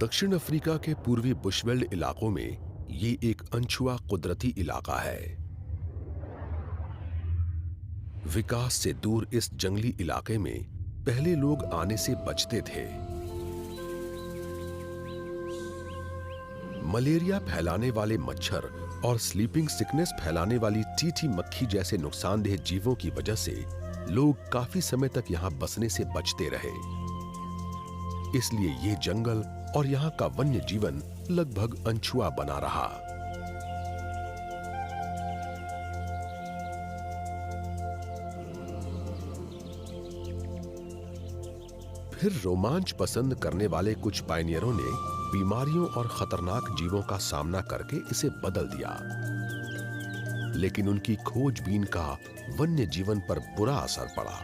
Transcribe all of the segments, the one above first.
दक्षिण अफ्रीका के पूर्वी बुशवेल्ड इलाकों में ये एक अनछुआ कुदरती इलाका है। विकास से दूर इस जंगली इलाके में पहले लोग आने से बचते थे। मलेरिया फैलाने वाले मच्छर और स्लीपिंग सिकनेस फैलाने वाली चींटी मक्खी जैसे नुकसानदेह जीवों की वजह से लोग काफी समय तक यहां बसने से बचते रहे। इसलिए ये जंगल और यहां का वन्य जीवन लगभग अनछुआ बना रहा। फिर रोमांच पसंद करने वाले कुछ पायनियरों ने बीमारियों और खतरनाक जीवों का सामना करके इसे बदल दिया, लेकिन उनकी खोजबीन का वन्य जीवन पर बुरा असर पड़ा।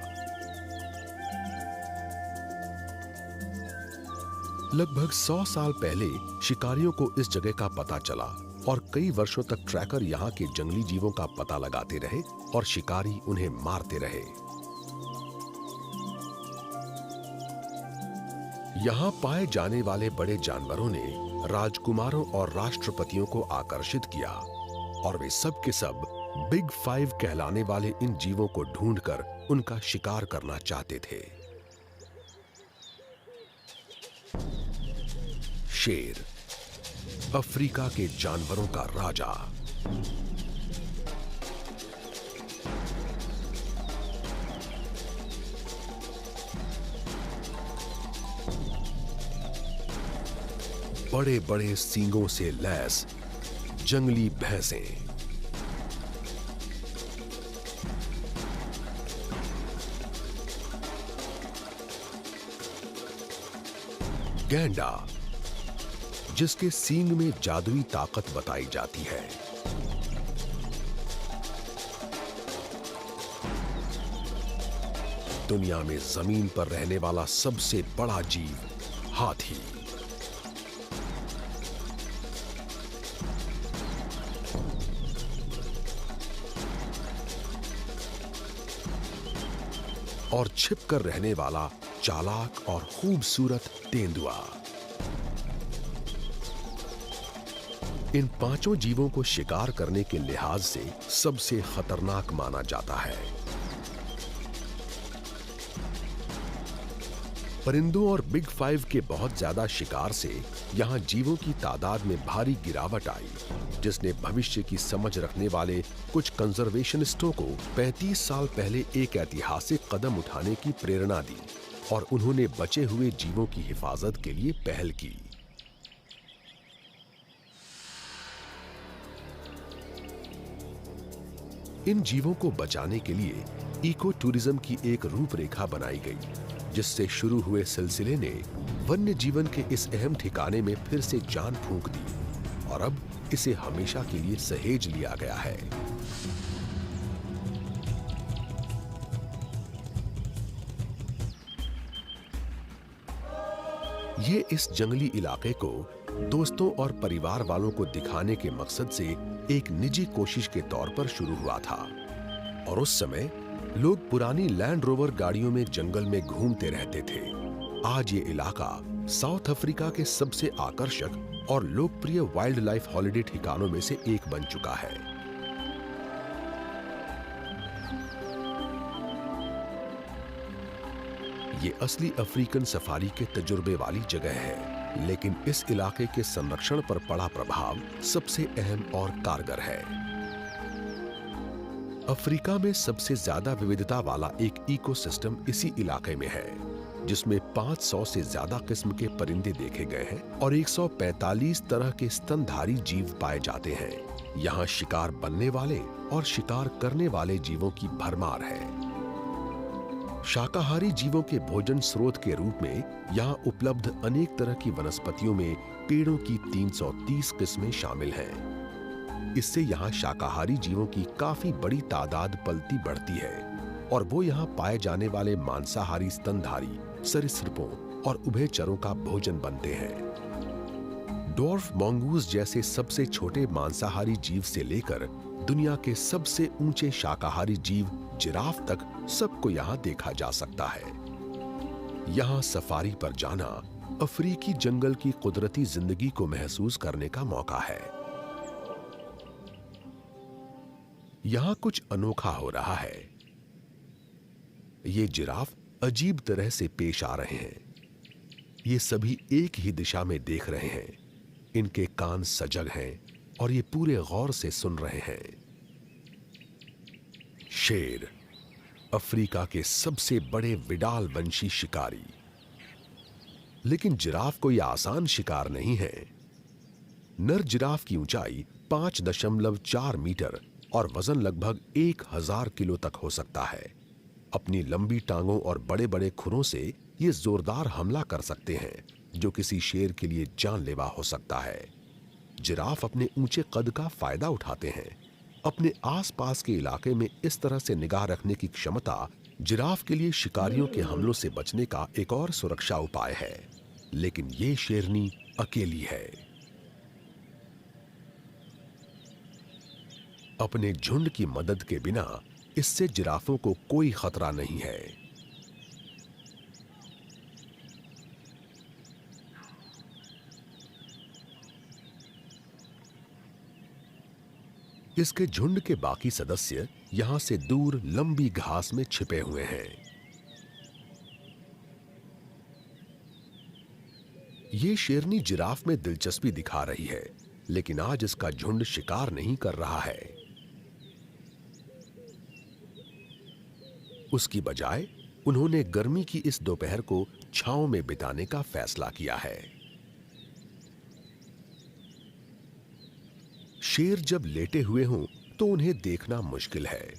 लगभग 100 साल पहले शिकारियों को इस जगह का पता चला और कई वर्षों तक ट्रैकर यहां के जंगली जीवों का पता लगाते रहे और शिकारी उन्हें मारते रहे। यहां पाए जाने वाले बड़े जानवरों ने राजकुमारों और राष्ट्रपतियों को आकर्षित किया और वे सब के सब बिग 5 कहलाने वाले इन जीवों को ढूंढकर उनका शिकार करना चाहते थे। शेर, अफ्रीका के जानवरों का राजा। बड़े बड़े सींगों से लैस जंगली भैंसें, गैंडा जिसके सींग में जादुई ताकत बताई जाती है, दुनिया में जमीन पर रहने वाला सबसे बड़ा जीव हाथी, और छिपकर रहने वाला चालाक और खूबसूरत तेंदुआ। इन पांचों जीवों को शिकार करने के लिहाज से सबसे खतरनाक माना जाता है। परिंदों और बिग 5 के बहुत ज्यादा शिकार से यहां जीवों की तादाद में भारी गिरावट आई, जिसने भविष्य की समझ रखने वाले कुछ कंजर्वेशनिस्टों को 35 साल पहले एक ऐतिहासिक कदम उठाने की प्रेरणा दी और उन्होंने बचे हुए जीवों की हिफाजत के लिए पहल की। इन जीवों को बचाने के लिए इको टूरिज्म की एक रूपरेखा बनाई गई, जिससे शुरू हुए सिलसिले ने वन्य जीवन के इस अहम ठिकाने में फिर से जान फूंक दी और अब इसे हमेशा के लिए सहेज लिया गया है। ये इस जंगली इलाके को दोस्तों और परिवार वालों को दिखाने के मकसद से एक निजी कोशिश के तौर पर शुरू हुआ था और उस समय लोग पुरानी लैंड रोवर गाड़ियों में जंगल में घूमते रहते थे। आज ये इलाका साउथ अफ्रीका के सबसे आकर्षक और लोकप्रिय वाइल्ड लाइफ हॉलिडे ठिकानों में से एक बन चुका है। ये असली अफ्रीकन सफारी के तजुर्बे वाली जगह है, लेकिन इस इलाके के संरक्षण पर पड़ा प्रभाव सबसे अहम और कारगर है। अफ्रीका में सबसे ज्यादा विविधता वाला एक इकोसिस्टम इसी इलाके में है, जिसमें 500 से ज्यादा किस्म के परिंदे देखे गए हैं और 145 तरह के स्तनधारी जीव पाए जाते हैं। यहाँ शिकार बनने वाले और शिकार करने वाले जीवों की भरमार है। शाकाहारी जीवों के भोजन स्रोत के रूप में यहाँ उपलब्ध अनेक तरह की वनस्पतियों में पेड़ों की 330 किस्में शामिल हैं। इससे यहाँ शाकाहारी जीवों की काफी बड़ी तादाद पलती बढ़ती है और वो यहाँ पाए जाने वाले मांसाहारी स्तनधारी, सरीसृपों और उभयचरों का भोजन बनते हैं। डॉर्फ मंगूस जैसे सबसे छोटे मांसाहारी जीव से लेकर दुनिया के सबसे ऊंचे शाकाहारी जीव जिराफ तक सबको यहाँ देखा जा सकता है। यहाँ सफारी पर जाना अफ्रीकी जंगल की कुदरती जिंदगी को महसूस करने का मौका है। यहां कुछ अनोखा हो रहा है। ये जिराफ अजीब तरह से पेश आ रहे हैं। ये सभी एक ही दिशा में देख रहे हैं। इनके कान सजग हैं और ये पूरे गौर से सुन रहे हैं। शेर, अफ्रीका के सबसे बड़े विडाल वंशी शिकारी। लेकिन जिराफ कोई आसान शिकार नहीं है। नर जिराफ की ऊंचाई 5.4 मीटर और वजन लगभग 1000 किलो तक हो सकता है। अपनी लंबी टांगों और बड़े बड़े खुरों से ये जोरदार हमला कर सकते हैं, जो किसी शेर के लिए जानलेवा हो सकता है। जिराफ अपने ऊंचे कद का फायदा उठाते हैं। अपने आसपास के इलाके में इस तरह से निगाह रखने की क्षमता जिराफ के लिए शिकारियों के हमलों से बचने का एक और सुरक्षा उपाय है। लेकिन ये शेरनी अकेली है। अपने झुंड की मदद के बिना इससे जिराफों को कोई खतरा नहीं है। इसके झुंड के बाकी सदस्य यहां से दूर लंबी घास में छिपे हुए हैं। ये शेरनी जिराफ में दिलचस्पी दिखा रही है, लेकिन आज इसका झुंड शिकार नहीं कर रहा है। उसकी बजाय उन्होंने गर्मी की इस दोपहर को छांव में बिताने का फैसला किया है। शेर जब लेटे हुए हों तो उन्हें देखना मुश्किल है।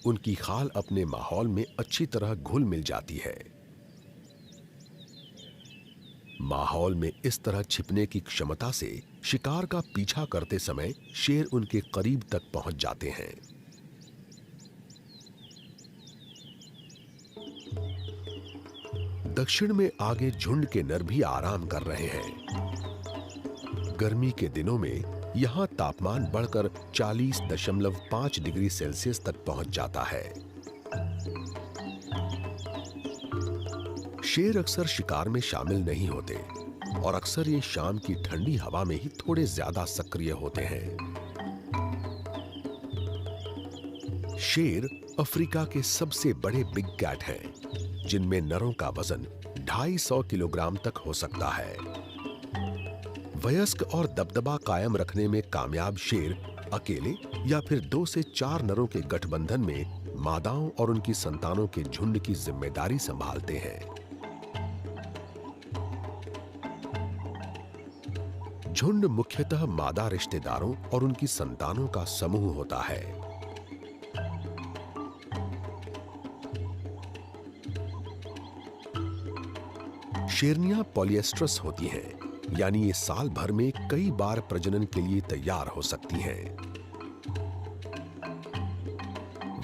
उनकी खाल अपने माहौल में अच्छी तरह घुल मिल जाती है। माहौल में इस तरह छिपने की क्षमता से शिकार का पीछा करते समय शेर उनके करीब तक पहुंच जाते हैं। दक्षिण में आगे झुंड के नर भी आराम कर रहे हैं। गर्मी के दिनों में यहां तापमान बढ़कर 40.5 डिग्री सेल्सियस तक पहुंच जाता है। शेर अक्सर शिकार में शामिल नहीं होते और अक्सर ये शाम की ठंडी हवा में ही थोड़े ज्यादा सक्रिय होते हैं। शेर अफ्रीका के सबसे बड़े बिग कैट हैं, जिनमें नरों का वजन 250 किलोग्राम तक हो सकता है। वयस्क और दबदबा कायम रखने में कामयाब शेर अकेले या फिर 2 से 4 नरों के गठबंधन में मादाओं और उनकी संतानों के झुंड की जिम्मेदारी संभालते हैं। झुंड मुख्यतः मादा रिश्तेदारों और उनकी संतानों का समूह होता है। शेरनियां पॉलिएस्ट्रस होती हैं, यानी ये साल भर में कई बार प्रजनन के लिए तैयार हो सकती हैं।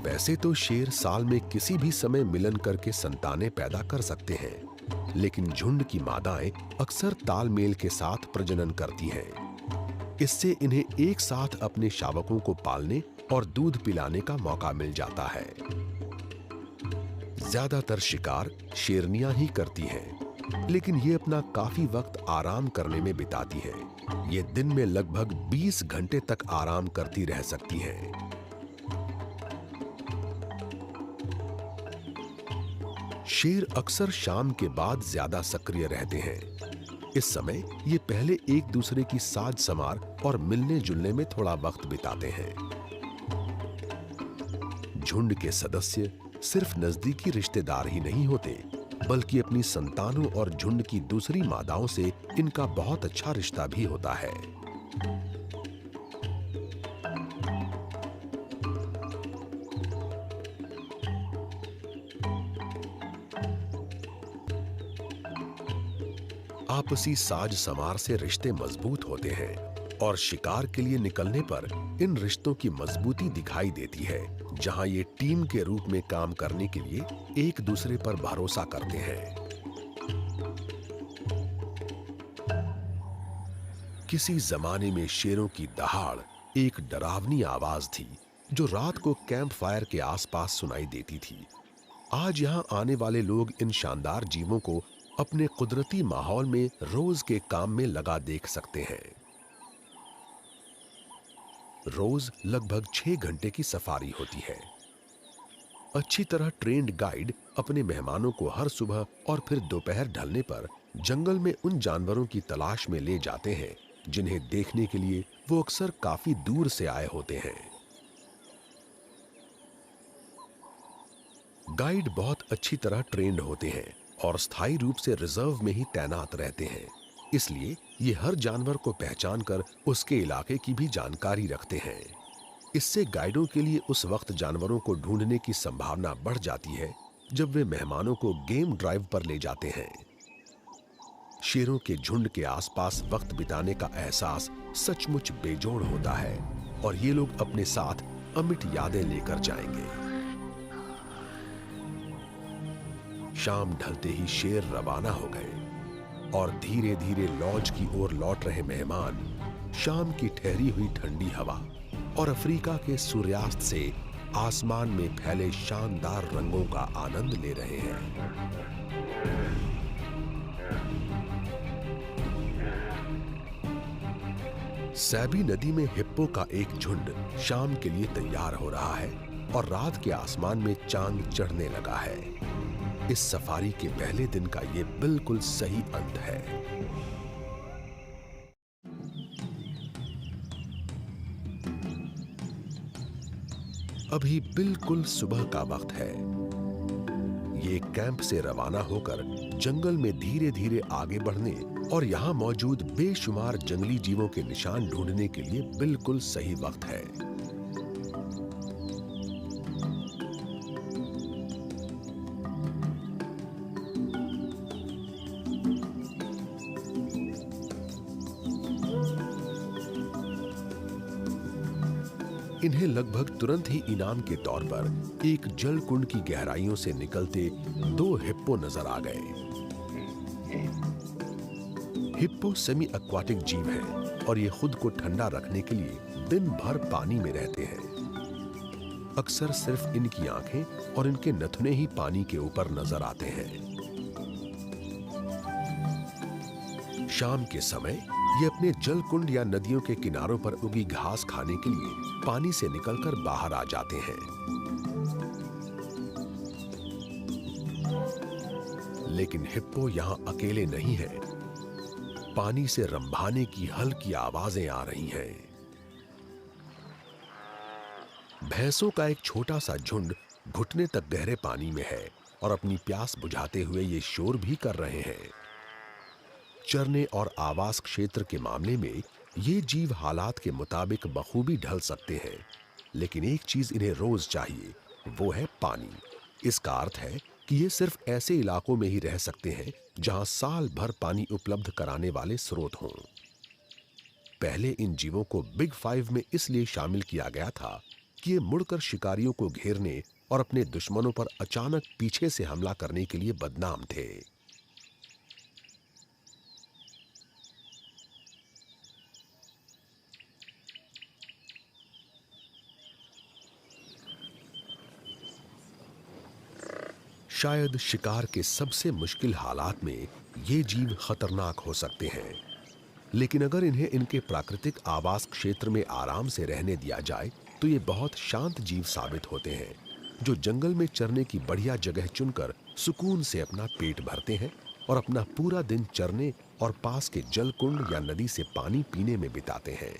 वैसे तो शेर साल में किसी भी समय मिलन करके संतानें पैदा कर सकते हैं, लेकिन झुंड की मादाएं अक्सर तालमेल के साथ प्रजनन करती हैं। इससे इन्हें एक साथ अपने शावकों को पालने और दूध पिलाने का मौका मिल जाता है। ज्यादातर शिकार शेरनियां ही करती हैं, लेकिन ये अपना काफी वक्त आराम करने में बिताती हैं। ये दिन में लगभग 20 घंटे तक आराम करती रह सकती हैं। शेर अक्सर शाम के बाद ज्यादा सक्रिय रहते हैं। इस समय ये पहले एक दूसरे की साज संवार और मिलने जुलने में थोड़ा वक्त बिताते हैं। झुंड के सदस्य सिर्फ नजदीकी रिश्तेदार ही नहीं होते, बल्कि अपनी संतानों और झुंड की दूसरी मादाओं से इनका बहुत अच्छा रिश्ता भी होता है। आपसी साज संवार से रिश्ते मजबूत होते हैं और शिकार के लिए निकलने पर इन रिश्तों की मजबूती दिखाई देती है, जहां ये टीम के रूप में काम करने के लिए एक दूसरे पर भरोसा करते हैं। किसी जमाने में शेरों की दहाड़ एक डरावनी आवाज थी, जो रात को कैंप फायर के आसपास सुनाई देती थी। आज यहां आने वाले लोग इन शानदार जीवों को अपने कुदरती माहौल में रोज के काम में लगा देख सकते हैं। रोज लगभग 6 घंटे की सफारी होती है। अच्छी तरह ट्रेन्ड गाइड अपने मेहमानों को हर सुबह और फिर दोपहर ढलने पर जंगल में उन जानवरों की तलाश में ले जाते हैं जिन्हें देखने के लिए वो अक्सर काफी दूर से आए होते हैं। गाइड बहुत अच्छी तरह ट्रेन्ड होते हैं और स्थायी रूप से रिजर्व में ही तैनात रहते हैं, इसलिए ये हर जानवर को पहचान कर उसके इलाके की भी जानकारी रखते हैं। इससे गाइडों के लिए उस वक्त जानवरों को ढूंढने की संभावना बढ़ जाती है जब वे मेहमानों को गेम ड्राइव पर ले जाते हैं। शेरों के झुंड के आसपास वक्त बिताने का एहसास सचमुच बेजोड़ होता है और ये लोग अपने साथ अमिट यादें लेकर जाएंगे। शाम ढलते ही शेर रवाना हो गए और धीरे धीरे लॉज की ओर लौट रहे मेहमान शाम की ठहरी हुई ठंडी हवा और अफ्रीका के सूर्यास्त से आसमान में फैले शानदार रंगों का आनंद ले रहे हैं। सैबी नदी में हिप्पो का एक झुंड शाम के लिए तैयार हो रहा है और रात के आसमान में चांद चढ़ने लगा है। इस सफारी के पहले दिन का ये बिल्कुल सही अंत है। अभी बिल्कुल सुबह का वक्त है। ये कैंप से रवाना होकर जंगल में धीरे धीरे आगे बढ़ने और यहाँ मौजूद बेशुमार जंगली जीवों के निशान ढूंढने के लिए बिल्कुल सही वक्त है। इन्हें लगभग तुरंत ही इनाम के तौर पर एक जल कुंड की गहराइयों से निकलते 2 हिप्पो नजर आ गए। हिप्पो सेमी एक्वाटिक जीव हैं और ये खुद को ठंडा रखने के लिए दिन भर पानी में रहते हैं। अक्सर सिर्फ इनकी आंखें और इनके नथुने ही पानी के ऊपर नजर आते हैं। शाम के समय ये अपने जल कुंड या नदियों के किनारों पर उगी घास खाने के लिए पानी से निकलकर बाहर आ जाते हैं। लेकिन हिप्पो यहां अकेले नहीं है। पानी से रंभाने की हल्की आवाजें आ रही हैं। भैंसों का एक छोटा सा झुंड घुटने तक गहरे पानी में है और अपनी प्यास बुझाते हुए ये शोर भी कर रहे हैं। चरने और आवास क्षेत्र के मामले में ये जीव हालात के मुताबिक बखूबी ढल सकते हैं, लेकिन एक चीज इन्हें रोज चाहिए, वो है पानी। इसका अर्थ है कि ये सिर्फ ऐसे इलाकों में ही रह सकते हैं जहां साल भर पानी उपलब्ध कराने वाले स्रोत हों। पहले इन जीवों को बिग 5 में इसलिए शामिल किया गया था कि ये मुड़कर शिकारियों को घेरने और अपने दुश्मनों पर अचानक पीछे से हमला करने के लिए बदनाम थे। शायद शिकार के सबसे मुश्किल हालात में ये जीव खतरनाक हो सकते हैं, लेकिन अगर इन्हें इनके प्राकृतिक आवास क्षेत्र में आराम से रहने दिया जाए तो ये बहुत शांत जीव साबित होते हैं, जो जंगल में चरने की बढ़िया जगह चुनकर सुकून से अपना पेट भरते हैं और अपना पूरा दिन चरने और पास के जल कुंड या नदी से पानी पीने में बिताते हैं।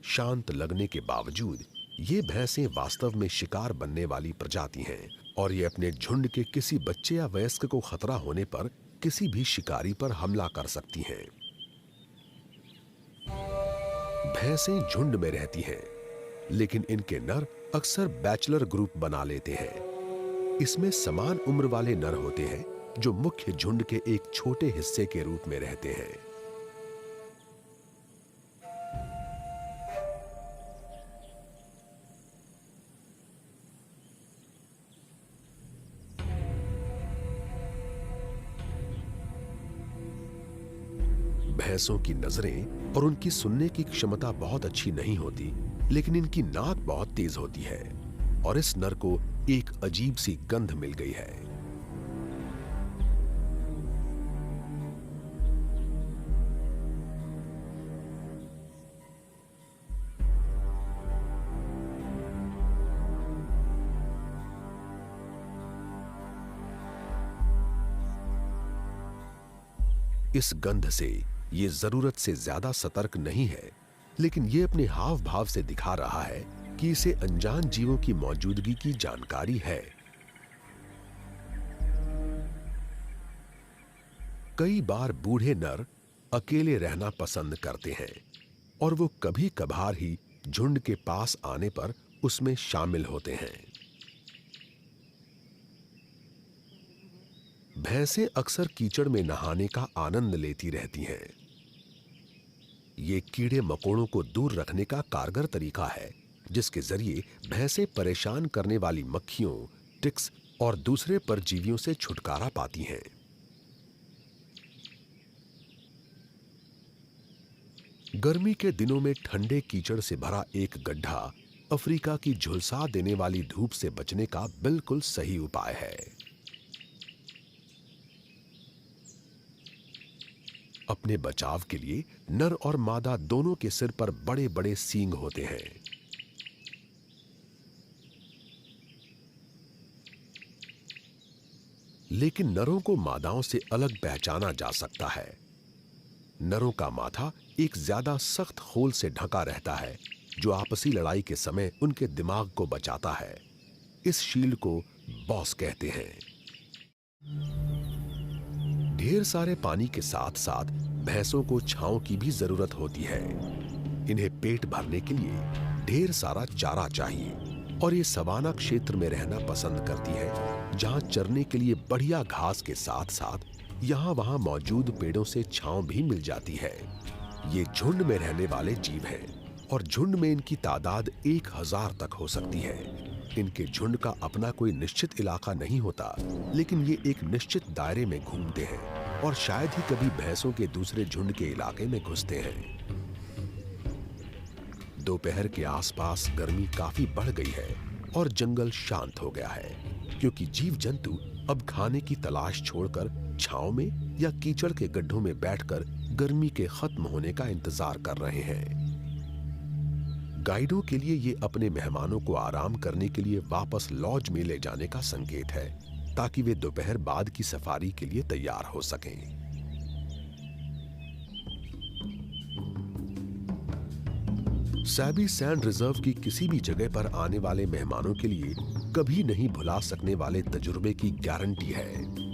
शांत लगने के बावजूद ये भैंसें वास्तव में शिकार बनने वाली प्रजाति हैं और ये अपने झुंड के किसी बच्चे या वयस्क को खतरा होने पर किसी भी शिकारी पर हमला कर सकती हैं। भैंसें झुंड में रहती हैं, लेकिन इनके नर अक्सर बैचलर ग्रुप बना लेते हैं। इसमें समान उम्र वाले नर होते हैं जो मुख्य झुंड के एक छोटे हिस्से के रूप में रहते हैं। भैंसों की नजरें और उनकी सुनने की क्षमता बहुत अच्छी नहीं होती, लेकिन इनकी नाक बहुत तेज होती है और इस नर को एक अजीब सी गंध मिल गई है। इस गंध से ये जरूरत से ज्यादा सतर्क नहीं है, लेकिन ये अपने हाव भाव से दिखा रहा है कि इसे अनजान जीवों की मौजूदगी की जानकारी है। कई बार बूढ़े नर अकेले रहना पसंद करते हैं और वो कभी कभार ही झुंड के पास आने पर उसमें शामिल होते हैं। भैंसें अक्सर कीचड़ में नहाने का आनंद लेती रहती हैं। ये कीड़े मकोड़ों को दूर रखने का कारगर तरीका है, जिसके जरिए भैंसें परेशान करने वाली मक्खियों, टिक्स और दूसरे परजीवियों से छुटकारा पाती हैं। गर्मी के दिनों में ठंडे कीचड़ से भरा एक गड्ढा अफ्रीका की झुलसा देने वाली धूप से बचने का बिल्कुल सही उपाय है। अपने बचाव के लिए नर और मादा दोनों के सिर पर बड़े बड़े सींग होते हैं। लेकिन नरों को मादाओं से अलग पहचाना जा सकता है। नरों का माथा एक ज्यादा सख्त खोल से ढका रहता है, जो आपसी लड़ाई के समय उनके दिमाग को बचाता है। इस शील्ड को बॉस कहते हैं। ढेर सारे पानी के साथ साथ भैंसों को छांव की भी जरूरत होती है। इन्हें पेट भरने के लिए ढेर सारा चारा चाहिए और ये सवाना क्षेत्र में रहना पसंद करती है, जहां चरने के लिए बढ़िया घास के साथ साथ यहाँ वहां मौजूद पेड़ों से छांव भी मिल जाती है। ये झुंड में रहने वाले जीव हैं और झुंड में इनकी तादाद 1000 तक हो सकती है। इनके झुंड का अपना कोई निश्चित इलाका नहीं होता, लेकिन ये एक निश्चित दायरे में घूमते हैं और शायद ही कभी भैंसों के दूसरे झुंड के इलाके में घुसते हैं। दोपहर के आसपास गर्मी काफी बढ़ गई है और जंगल शांत हो गया है, क्योंकि जीव जंतु अब खाने की तलाश छोड़कर छांव में या कीचड़ के गड्ढों में बैठकर गर्मी के खत्म होने का इंतजार कर रहे हैं। गाइडों के लिए ये अपने मेहमानों को आराम करने के लिए वापस लॉज में ले जाने का संकेत है, ताकि वे दोपहर बाद की सफारी के लिए तैयार हो सकें। सैबी सैंड रिजर्व की किसी भी जगह पर आने वाले मेहमानों के लिए कभी नहीं भुला सकने वाले तजुर्बे की गारंटी है।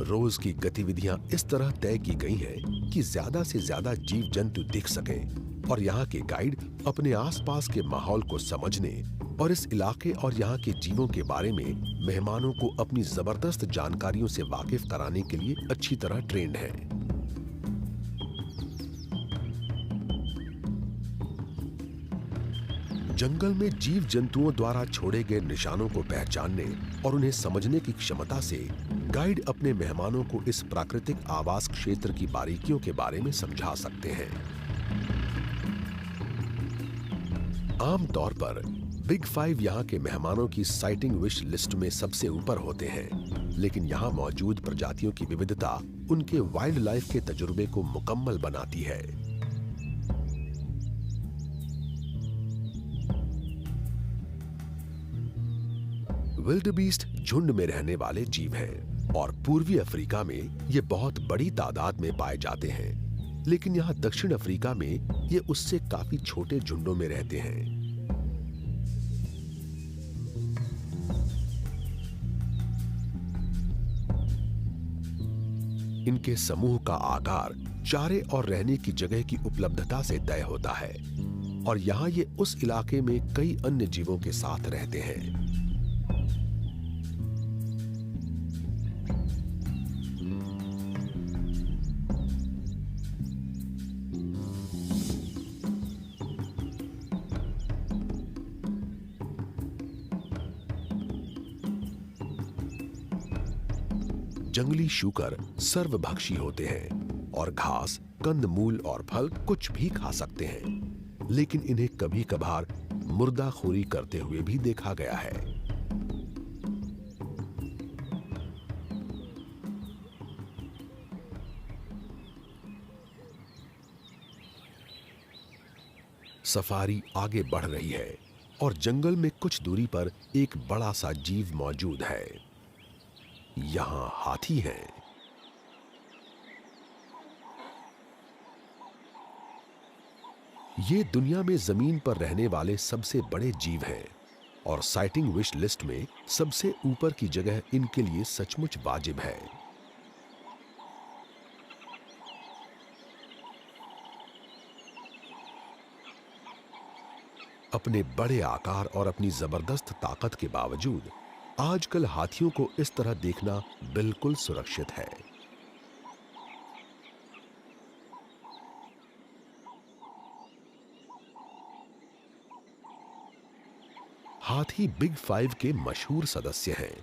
रोज की गतिविधियां इस तरह तय की गई हैं कि ज्यादा से ज्यादा जीव जंतु दिख सकें और यहाँ के गाइड अपने आसपास के माहौल को समझने और इस इलाके और यहाँ के जीवों के बारे में मेहमानों को अपनी जबरदस्त जानकारियों से वाकिफ कराने के लिए अच्छी तरह ट्रेंड हैं। जंगल में जीव जंतुओं द्वारा छोड़े गए निशानों को पहचानने और उन्हें समझने की क्षमता से गाइड अपने मेहमानों को इस प्राकृतिक आवास क्षेत्र की बारीकियों के बारे में समझा सकते हैं। आमतौर पर बिग 5 यहाँ के मेहमानों की साइटिंग विश लिस्ट में सबसे ऊपर होते हैं, लेकिन यहाँ मौजूद प्रजातियों की विविधता उनके वाइल्ड लाइफ के तजुर्बे को मुकम्मल बनाती है। विल्डबीस्ट झुंड में रहने वाले जीव हैं और पूर्वी अफ्रीका में ये बहुत बड़ी तादाद में पाए जाते हैं, लेकिन यहाँ दक्षिण अफ्रीका में ये उससे काफी छोटे झुंडों में रहते हैं। इनके समूह का आकार चारे और रहने की जगह की उपलब्धता से तय होता है और यहाँ ये उस इलाके में कई अन्य जीवों के साथ रहते हैं। जंगली शूकर सर्वभक्षी होते हैं और घास, कंदमूल और फल कुछ भी खा सकते हैं, लेकिन इन्हें कभी कभार मुर्दाखोरी करते हुए भी देखा गया है। सफारी आगे बढ़ रही है और जंगल में कुछ दूरी पर एक बड़ा सा जीव मौजूद है। यहां हाथी हैं। ये दुनिया में जमीन पर रहने वाले सबसे बड़े जीव हैं और साइटिंग विश लिस्ट में सबसे ऊपर की जगह इनके लिए सचमुच वाजिब है। अपने बड़े आकार और अपनी जबरदस्त ताकत के बावजूद आजकल हाथियों को इस तरह देखना बिल्कुल सुरक्षित है। हाथी बिग 5 के मशहूर सदस्य हैं।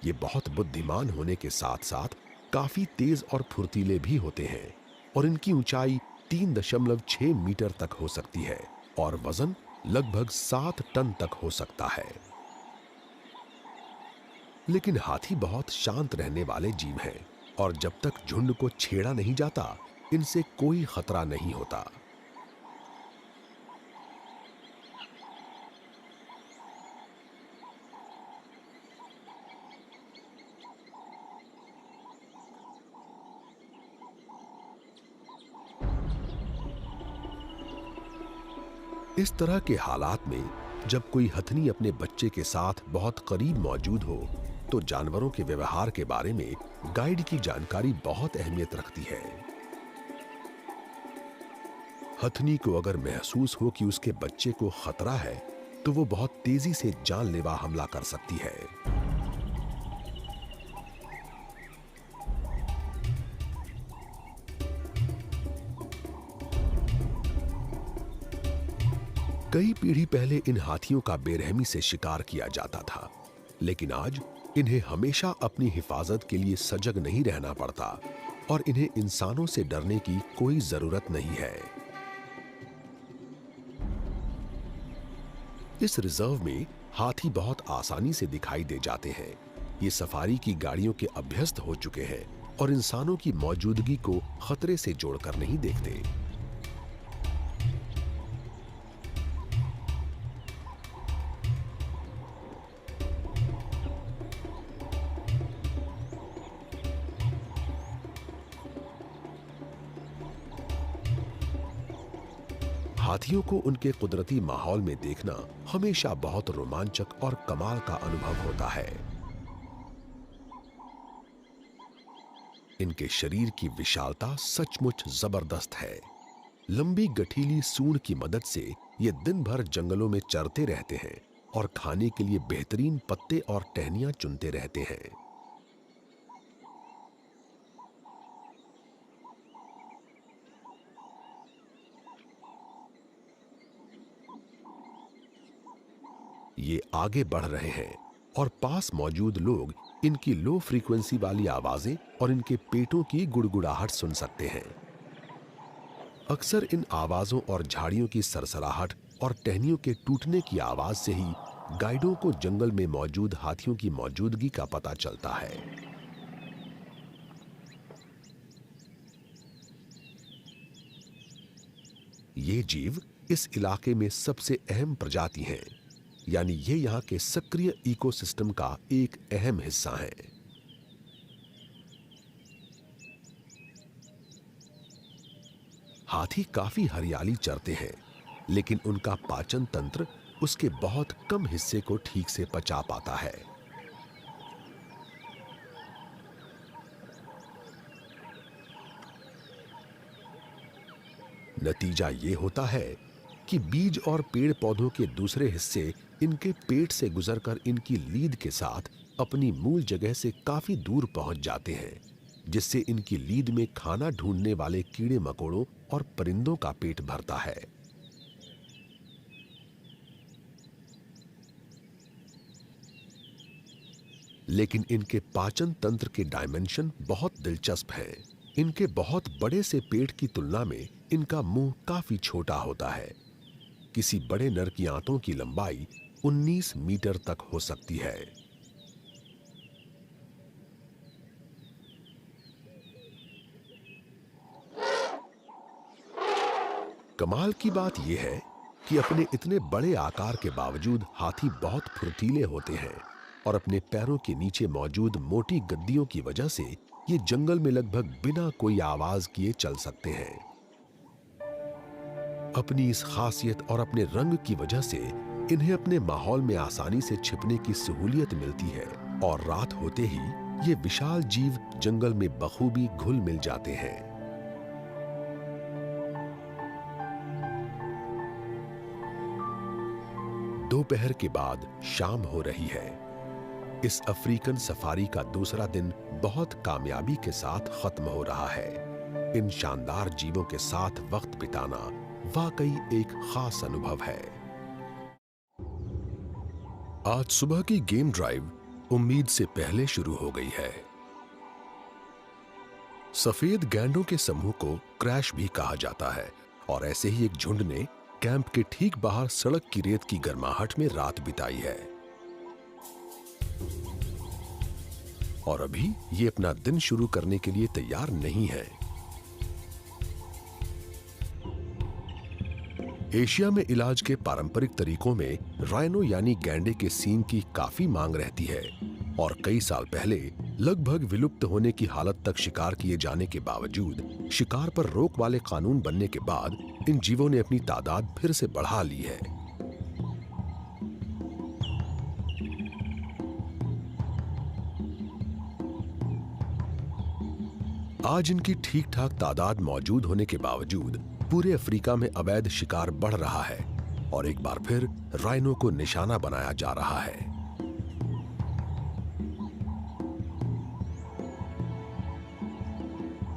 ये बहुत बुद्धिमान होने के साथ साथ काफी तेज और फुर्तीले भी होते हैं और इनकी ऊंचाई 3.6 मीटर तक हो सकती है और वजन लगभग 7 टन तक हो सकता है। लेकिन हाथी बहुत शांत रहने वाले जीव हैं और जब तक झुंड को छेड़ा नहीं जाता, इनसे कोई खतरा नहीं होता। इस तरह के हालात में जब कोई हथनी अपने बच्चे के साथ बहुत करीब मौजूद हो, तो जानवरों के व्यवहार के बारे में गाइड की जानकारी बहुत अहमियत रखती है। हथनी को अगर महसूस हो कि उसके बच्चे को खतरा है, तो वो बहुत तेजी से जानलेवा हमला कर सकती है। कई पीढ़ी पहले इन हाथियों का बेरहमी से शिकार किया जाता था, लेकिन आज इन्हें हमेशा अपनी हिफाजत के लिए सजग नहीं रहना पड़ता और इन्हें इंसानों से डरने की कोई जरूरत नहीं है। इस रिजर्व में हाथी बहुत आसानी से दिखाई दे जाते हैं। ये सफारी की गाड़ियों के अभ्यस्त हो चुके हैं और इंसानों की मौजूदगी को खतरे से जोड़कर नहीं देखते। हाथियों को उनके कुदरती माहौल में देखना हमेशा बहुत रोमांचक और कमाल का अनुभव होता है। इनके शरीर की विशालता सचमुच जबरदस्त है। लंबी गठीली सूंड की मदद से ये दिन भर जंगलों में चरते रहते हैं और खाने के लिए बेहतरीन पत्ते और टहनियां चुनते रहते हैं। ये आगे बढ़ रहे हैं और पास मौजूद लोग इनकी लो फ्रीक्वेंसी वाली आवाजें और इनके पेटों की गुड़गुड़ाहट सुन सकते हैं। अक्सर इन आवाजों और झाड़ियों की सरसराहट और टहनियों के टूटने की आवाज से ही गाइडों को जंगल में मौजूद हाथियों की मौजूदगी का पता चलता है। ये जीव इस इलाके में सबसे अहम प्रजाति हैं, यानी ये यहाँ के सक्रिय इकोसिस्टम का एक अहम हिस्सा है। हाथी काफी हरियाली चरते हैं, लेकिन उनका पाचन तंत्र उसके बहुत कम हिस्से को ठीक से पचा पाता है। नतीजा ये होता है कि बीज और पेड़ पौधों के दूसरे हिस्से इनके पेट से गुजरकर इनकी लीद के साथ अपनी मूल जगह से काफी दूर पहुंच जाते हैं, जिससे इनकी लीद में खाना ढूंढने वाले कीड़े मकोड़ों और परिंदों का पेट भरता है। लेकिन इनके पाचन तंत्र के डायमेंशन बहुत दिलचस्प हैं। इनके बहुत बड़े से पेट की तुलना में इनका मुंह काफी छोटा होता है। किसी बड़े नर की आंतों की लंबाई 19 मीटर तक हो सकती है। कमाल की बात यह है कि अपने इतने बड़े आकार के बावजूद हाथी बहुत फुर्तीले होते हैं और अपने पैरों के नीचे मौजूद मोटी गद्दियों की वजह से ये जंगल में लगभग बिना कोई आवाज किए चल सकते हैं। अपनी इस खासियत और अपने रंग की वजह से इन्हें अपने माहौल में आसानी से छिपने की सहूलियत मिलती है और रात होते ही ये विशाल जीव जंगल में बखूबी घुल मिल जाते हैं। दोपहर के बाद शाम हो रही है। इस अफ्रीकन सफारी का दूसरा दिन बहुत कामयाबी के साथ खत्म हो रहा है। इन शानदार जीवों के साथ वक्त बिताना वाकई एक खास अनुभव है। आज सुबह की गेम ड्राइव उम्मीद से पहले शुरू हो गई है। सफेद गैंडों के समूह को क्रैश भी कहा जाता है और ऐसे ही एक झुंड ने कैंप के ठीक बाहर सड़क की रेत की गर्माहट में रात बिताई है और अभी ये अपना दिन शुरू करने के लिए तैयार नहीं है। एशिया में इलाज के पारंपरिक तरीकों में राइनो यानी गैंडे के सींग की काफी मांग रहती है और कई साल पहले लगभग विलुप्त होने की हालत तक शिकार किए जाने के बावजूद शिकार पर रोक वाले कानून बनने के बाद इन जीवों ने अपनी तादाद फिर से बढ़ा ली है। आज इनकी ठीक ठाक तादाद मौजूद होने के बावजूद पूरे अफ्रीका में अवैध शिकार बढ़ रहा है और एक बार फिर राइनो को निशाना बनाया जा रहा है।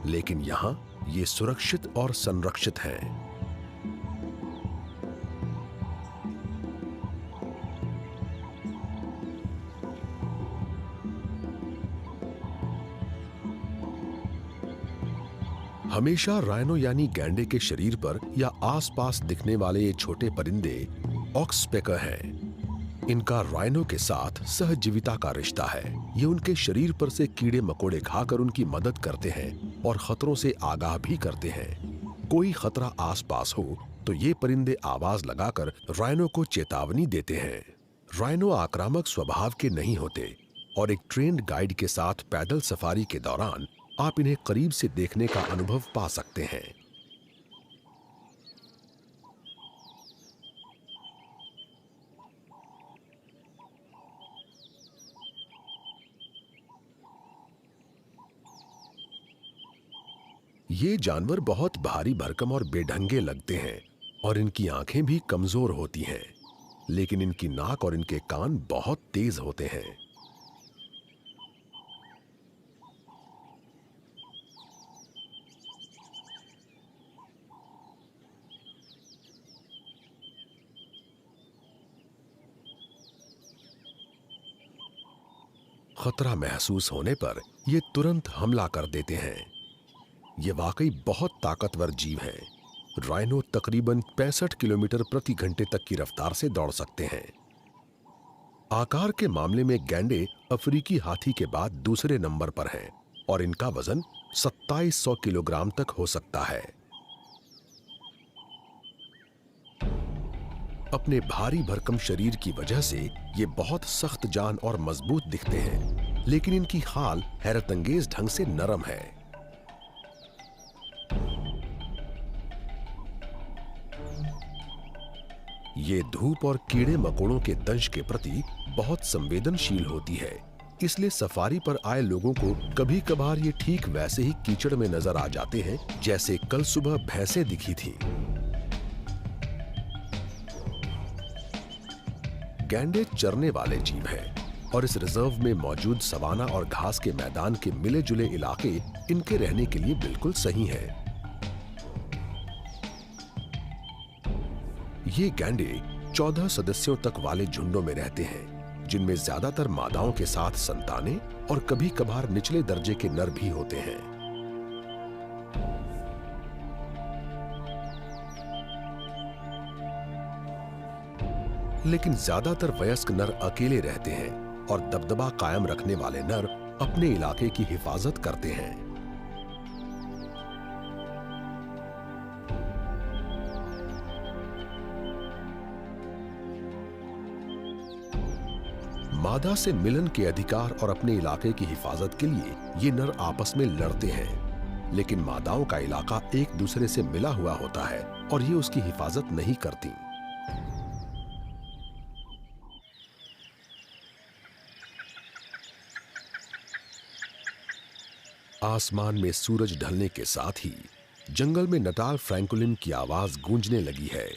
लेकिन यहां ये सुरक्षित और संरक्षित हैं। हमेशा राइनो यानी गैंडे के शरीर पर या आसपास दिखने वाले ये छोटे परिंदे ऑक्सपेकर हैं। इनका राइनो के साथ सहजीविता का रिश्ता है। ये उनके शरीर पर से कीड़े मकोड़े खाकर उनकी मदद करते हैं और खतरों से आगाह भी करते हैं। कोई खतरा आसपास हो तो ये परिंदे आवाज लगाकर राइनो को चेतावनी देते हैं। राइनो आक्रामक स्वभाव के नहीं होते और एक ट्रेन्ड गाइड के साथ पैदल सफारी के दौरान आप इन्हें करीब से देखने का अनुभव पा सकते हैं। ये जानवर बहुत भारी भरकम और बेढंगे लगते हैं और इनकी आंखें भी कमजोर होती हैं, लेकिन इनकी नाक और इनके कान बहुत तेज होते हैं। खतरा महसूस होने पर ये तुरंत हमला कर देते हैं। ये वाकई बहुत ताकतवर जीव हैं। राइनो तकरीबन 65 किलोमीटर प्रति घंटे तक की रफ्तार से दौड़ सकते हैं। आकार के मामले में गैंडे अफ्रीकी हाथी के बाद दूसरे नंबर पर हैं और इनका वजन 2700 किलोग्राम तक हो सकता है। अपने भारी भरकम शरीर की वजह से ये बहुत सख्त जान और मजबूत दिखते हैं, लेकिन इनकी खाल हैरतअंगेज ढंग से नरम है। ये धूप और कीड़े मकोड़ों के दंश के प्रति बहुत संवेदनशील होती है, इसलिए सफारी पर आए लोगों को कभी कभार ये ठीक वैसे ही कीचड़ में नजर आ जाते हैं जैसे कल सुबह भैंसें दिखी थीं। गैंडे चरने वाले जीव हैं और इस रिजर्व में मौजूद सवाना और घास के मैदान के मिले जुले इलाके इनके रहने के लिए बिल्कुल सही हैं। ये गैंडे 14 सदस्यों तक वाले झुंडों में रहते हैं। जिनमें ज्यादातर मादाओं के साथ संतानें और कभी कभार निचले दर्जे के नर भी होते हैं। लेकिन ज्यादातर वयस्क नर अकेले रहते हैं और दबदबा कायम रखने वाले नर अपने इलाके की हिफाजत करते हैं। मादा से मिलन के अधिकार और अपने इलाके की हिफाजत के लिए ये नर आपस में लड़ते हैं, लेकिन मादाओं का इलाका एक दूसरे से मिला हुआ होता है और ये उसकी हिफाजत नहीं करती। आसमान में सूरज ढलने के साथ ही जंगल में नटाल फ्रैंकोलिन की आवाज गूंजने लगी है।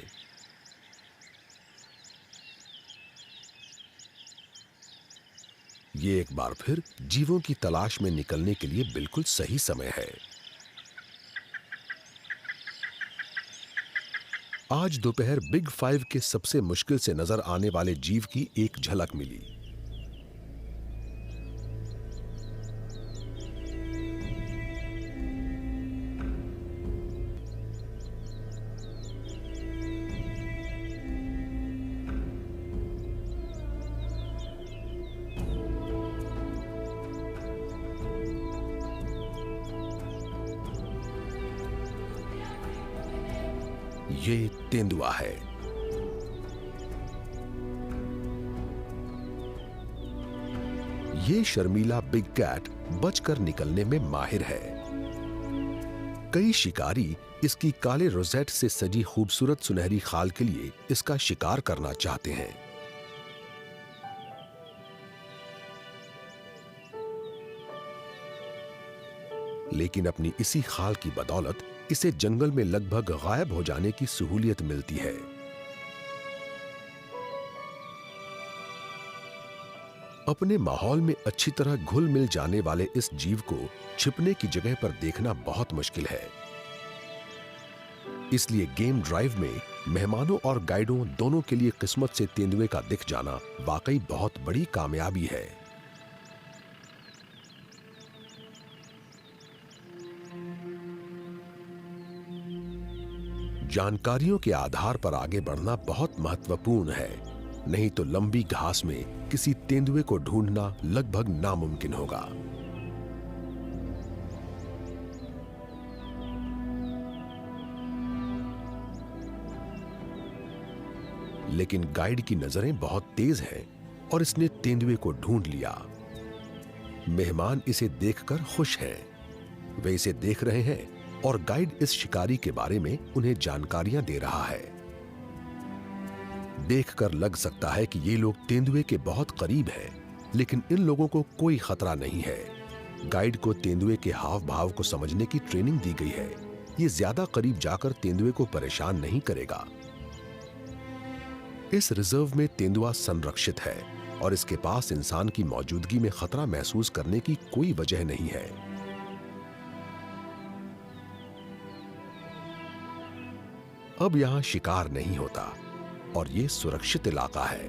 ये एक बार फिर जीवों की तलाश में निकलने के लिए बिल्कुल सही समय है। आज दोपहर बिग 5 के सबसे मुश्किल से नजर आने वाले जीव की एक झलक मिली। ये तेंदुआ है। ये शर्मीला बिग कैट बचकर निकलने में माहिर है। कई शिकारी इसकी काले रोजेट से सजी खूबसूरत सुनहरी खाल के लिए इसका शिकार करना चाहते हैं। लेकिन अपनी इसी खाल की बदौलत इसे जंगल में लगभग गायब हो जाने की सहूलियत मिलती है। अपने माहौल में अच्छी तरह घुल मिल जाने वाले इस जीव को छिपने की जगह पर देखना बहुत मुश्किल है। इसलिए गेम ड्राइव में मेहमानों और गाइडों दोनों के लिए किस्मत से तेंदुए का दिख जाना वाकई बहुत बड़ी कामयाबी है। जानकारियों के आधार पर आगे बढ़ना बहुत महत्वपूर्ण है, नहीं तो लंबी घास में किसी तेंदुए को ढूंढना लगभग नामुमकिन होगा। लेकिन गाइड की नजरें बहुत तेज हैं और इसने तेंदुए को ढूंढ लिया। मेहमान इसे देखकर खुश हैं। वे इसे देख रहे हैं और गाइड इस शिकारी के बारे में उन्हें जानकारियां दे रहा है। देखकर लग सकता है कि ये लोग तेंदुए के बहुत करीब हैं, लेकिन इन लोगों को कोई खतरा नहीं है। गाइड को तेंदुए के हाव भाव को समझने की ट्रेनिंग दी गई है। ये ज्यादा करीब जाकर तेंदुए को परेशान नहीं करेगा। इस रिजर्व में तेंदुआ संरक्षित है और इसके पास इंसान की मौजूदगी में खतरा महसूस करने की कोई वजह नहीं है। अब यहां शिकार नहीं होता और ये सुरक्षित इलाका है।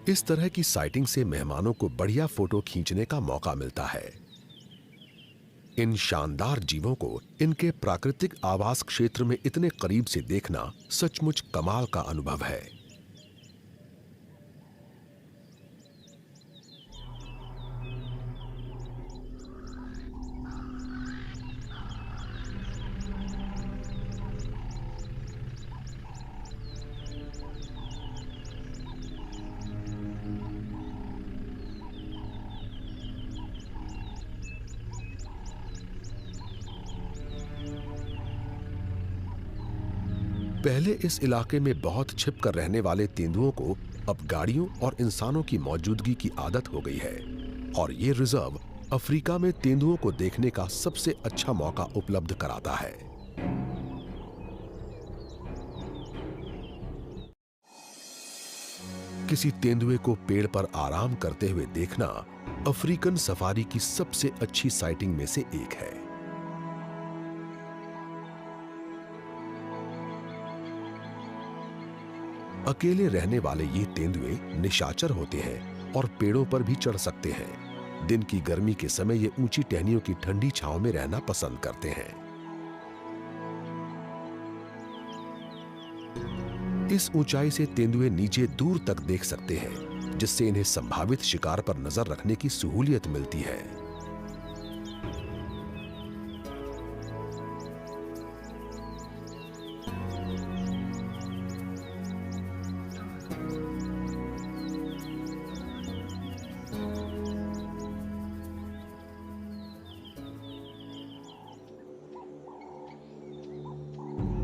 इस तरह की साइटिंग से मेहमानों को बढ़िया फोटो खींचने का मौका मिलता है। इन शानदार जीवों को इनके प्राकृतिक आवास क्षेत्र में इतने करीब से देखना सचमुच कमाल का अनुभव है। पहले इस इलाके में बहुत छिप कर रहने वाले तेंदुओं को अब गाड़ियों और इंसानों की मौजूदगी की आदत हो गई है और ये रिजर्व अफ्रीका में तेंदुओं को देखने का सबसे अच्छा मौका उपलब्ध कराता है। किसी तेंदुए को पेड़ पर आराम करते हुए देखना अफ्रीकन सफारी की सबसे अच्छी साइटिंग में से एक है। अकेले रहने वाले ये तेंदुए निशाचर होते हैं और पेड़ों पर भी चढ़ सकते हैं। दिन की गर्मी के समय ये ऊंची टहनियों की ठंडी छांव में रहना पसंद करते हैं। इस ऊंचाई से तेंदुए नीचे दूर तक देख सकते हैं, जिससे इन्हें संभावित शिकार पर नजर रखने की सहूलियत मिलती है।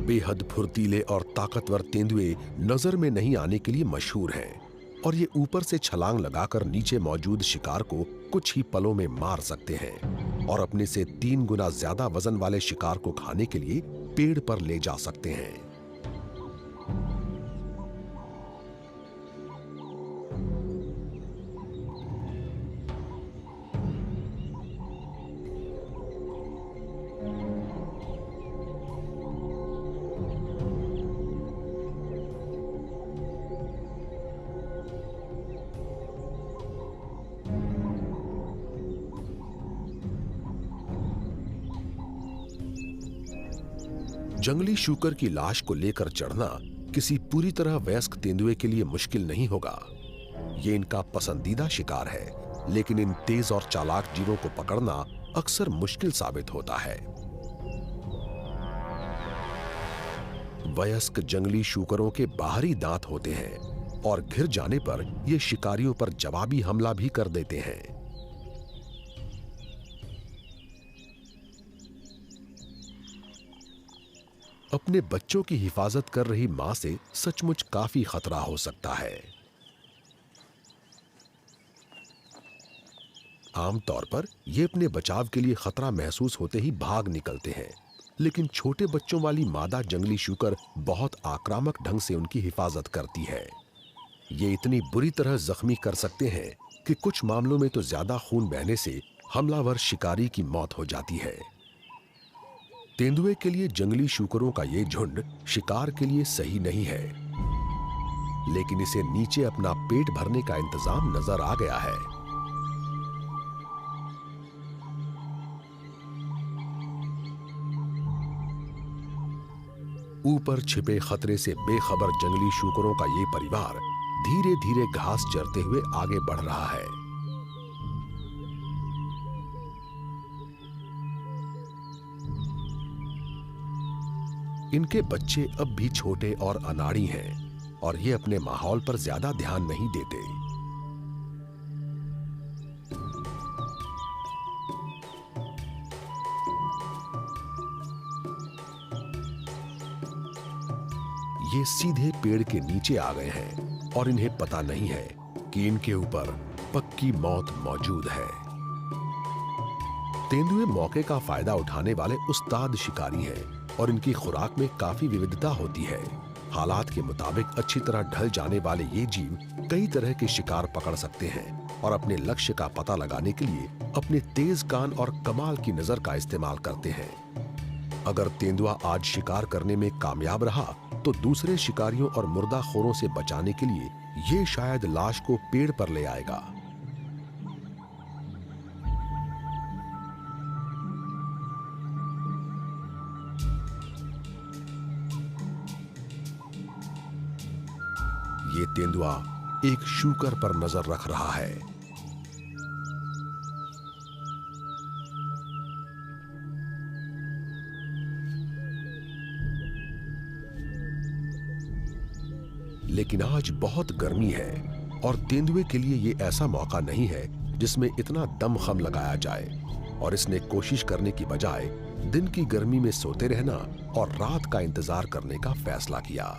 बेहद फुर्तीले और ताकतवर तेंदुए नजर में नहीं आने के लिए मशहूर हैं और ये ऊपर से छलांग लगाकर नीचे मौजूद शिकार को कुछ ही पलों में मार सकते हैं और अपने से 3 गुना ज्यादा वजन वाले शिकार को खाने के लिए पेड़ पर ले जा सकते हैं। जंगली शूकर की लाश को लेकर चढ़ना किसी पूरी तरह वयस्क तेंदुए के लिए मुश्किल नहीं होगा। ये इनका पसंदीदा शिकार है, लेकिन इन तेज और चालाक जीवों को पकड़ना अक्सर मुश्किल साबित होता है। वयस्क जंगली शूकरों के बाहरी दांत होते हैं और घिर जाने पर ये शिकारियों पर जवाबी हमला भी कर देते हैं। अपने बच्चों की हिफाजत कर रही मां से सचमुच काफी खतरा हो सकता है। आमतौर पर ये अपने बचाव के लिए खतरा महसूस होते ही भाग निकलते हैं, लेकिन छोटे बच्चों वाली मादा जंगली शूकर बहुत आक्रामक ढंग से उनकी हिफाजत करती है। ये इतनी बुरी तरह जख्मी कर सकते हैं कि कुछ मामलों में तो ज्यादा खून बहने से हमलावर शिकारी की मौत हो जाती है। तेंदुए के लिए जंगली शूकरों का ये झुंड शिकार के लिए सही नहीं है, लेकिन इसे नीचे अपना पेट भरने का इंतजाम नजर आ गया है। ऊपर छिपे खतरे से बेखबर जंगली शूकरों का ये परिवार धीरे धीरे घास चरते हुए आगे बढ़ रहा है। इनके बच्चे अब भी छोटे और अनाड़ी हैं और ये अपने माहौल पर ज्यादा ध्यान नहीं देते। ये सीधे पेड़ के नीचे आ गए हैं और इन्हें पता नहीं है कि इनके ऊपर पक्की मौत मौजूद है। तेंदुए मौके का फायदा उठाने वाले उस्ताद शिकारी हैं और इनकी खुराक में काफी विविधता होती है। हालात के मुताबिक अच्छी तरह ढल जाने वाले ये जीव कई तरह के शिकार पकड़ सकते हैं और अपने लक्ष्य का पता लगाने के लिए अपने तेज कान और कमाल की नजर का इस्तेमाल करते हैं। अगर तेंदुआ आज शिकार करने में कामयाब रहा तो दूसरे शिकारियों और मुर्दाखोरों से बचाने के लिए ये शायद लाश को पेड़ पर ले आएगा। ये तेंदुआ एक शूकर पर नजर रख रहा है। लेकिन आज बहुत गर्मी है और तेंदुए के लिए ये ऐसा मौका नहीं है जिसमें इतना दमखम लगाया जाए, और इसने कोशिश करने की बजाय दिन की गर्मी में सोते रहना और रात का इंतजार करने का फैसला किया।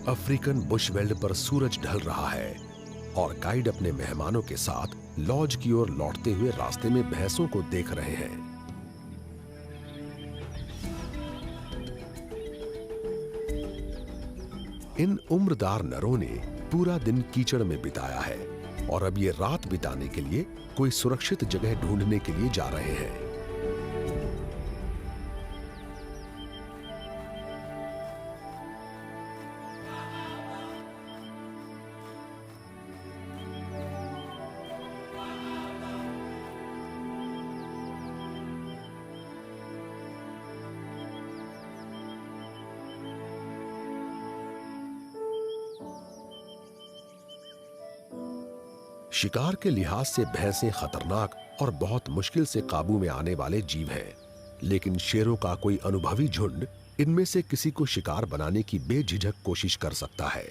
अफ्रीकन बुशवेल्ड पर सूरज ढल रहा है और गाइड अपने मेहमानों के साथ लॉज की ओर लौटते हुए रास्ते में भैंसों को देख रहे हैं। इन उम्रदार नरों ने पूरा दिन कीचड़ में बिताया है और अब ये रात बिताने के लिए कोई सुरक्षित जगह ढूंढने के लिए जा रहे हैं। शिकार के लिहाज से भैंसें खतरनाक और बहुत मुश्किल से काबू में आने वाले जीव हैं, लेकिन शेरों का कोई अनुभवी झुंड इनमें से किसी को शिकार बनाने की बेझिझक कोशिश कर सकता है।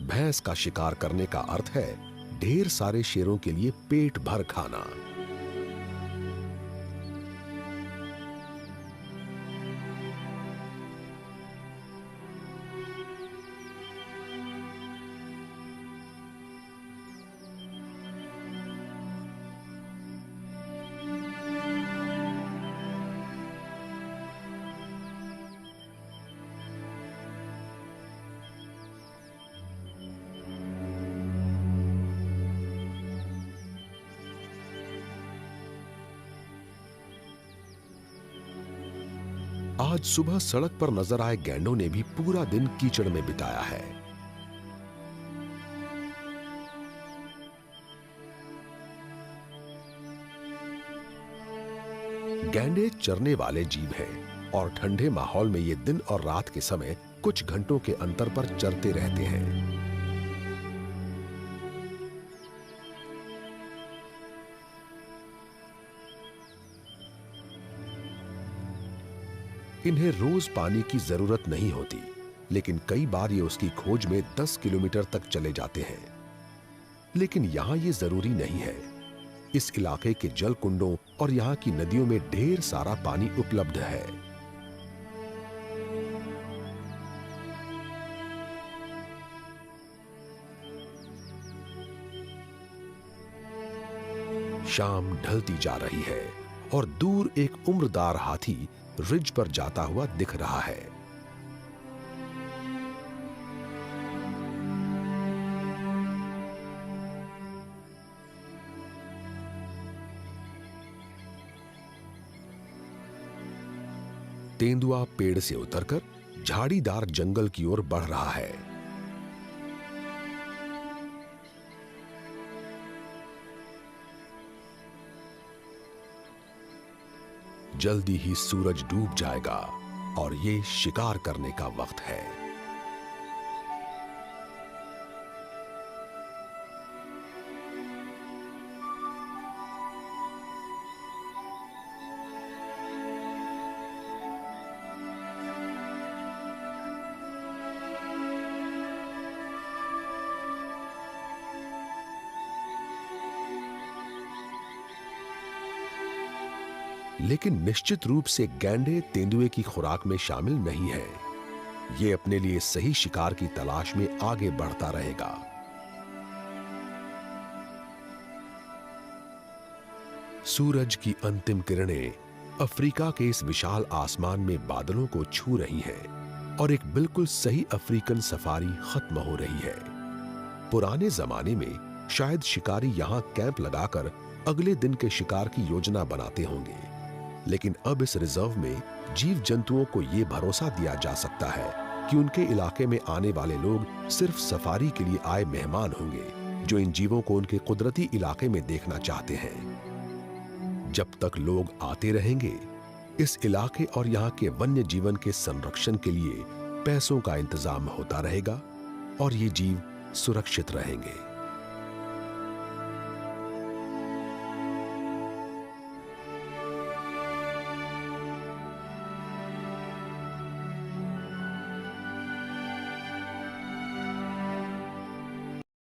भैंस का शिकार करने का अर्थ है ढेर सारे शेरों के लिए पेट भर खाना। आज सुबह सड़क पर नजर आए गैंडों ने भी पूरा दिन कीचड़ में बिताया है। गैंडे चरने वाले जीव हैं और ठंडे माहौल में ये दिन और रात के समय कुछ घंटों के अंतर पर चरते रहते हैं। इन्हें रोज पानी की जरूरत नहीं होती, लेकिन कई बार ये उसकी खोज में 10 किलोमीटर तक चले जाते हैं। लेकिन यहां ये जरूरी नहीं है। इस इलाके के जल कुंडों और यहां की नदियों में ढेर सारा पानी उपलब्ध है। शाम ढलती जा रही है और दूर एक उम्रदार हाथी रिज पर जाता हुआ दिख रहा है। तेंदुआ पेड़ से उतरकर झाड़ीदार जंगल की ओर बढ़ रहा है। जल्दी ही सूरज डूब जाएगा और ये शिकार करने का वक्त है। लेकिन निश्चित रूप से गैंडे तेंदुए की खुराक में शामिल नहीं है। ये अपने लिए सही शिकार की तलाश में आगे बढ़ता रहेगा। सूरज की अंतिम किरणें अफ्रीका के इस विशाल आसमान में बादलों को छू रही हैं और एक बिल्कुल सही अफ्रीकन सफारी खत्म हो रही है। पुराने जमाने में शायद शिकारी यहां कैंप लगाकर अगले दिन के शिकार की योजना बनाते होंगे, लेकिन अब इस रिजर्व में जीव जंतुओं को यह भरोसा दिया जा सकता है कि उनके इलाके में आने वाले लोग सिर्फ सफारी के लिए आए मेहमान होंगे, जो इन जीवों को उनके कुदरती इलाके में देखना चाहते हैं। जब तक लोग आते रहेंगे, इस इलाके और यहाँ के वन्य जीवन के संरक्षण के लिए पैसों का इंतजाम होता रहेगा और ये जीव सुरक्षित रहेंगे।